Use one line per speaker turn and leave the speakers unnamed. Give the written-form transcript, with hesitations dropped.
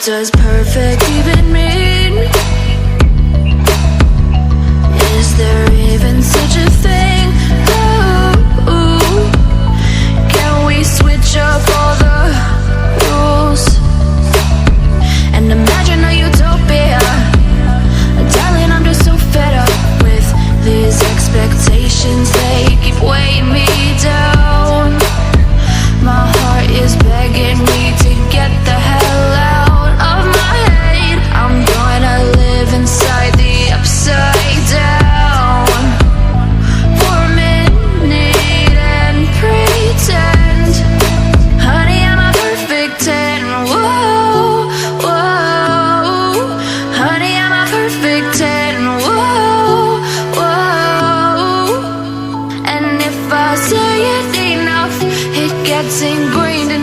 does perfect even mean? Is there even such a thing? Ooh, can we switch up all the rules and imagine a utopia? Darling, I'm just so fed up with these expectations. They keep weighing me down. My heart is begging me to get the hell out of my head. I'm gonna live inside the upside down for a minute and pretend, honey, I'm a perfect 10. Whoa, whoa, honey, I'm a perfect 10. Whoa, whoa, and if I say it enough, it gets ingrained in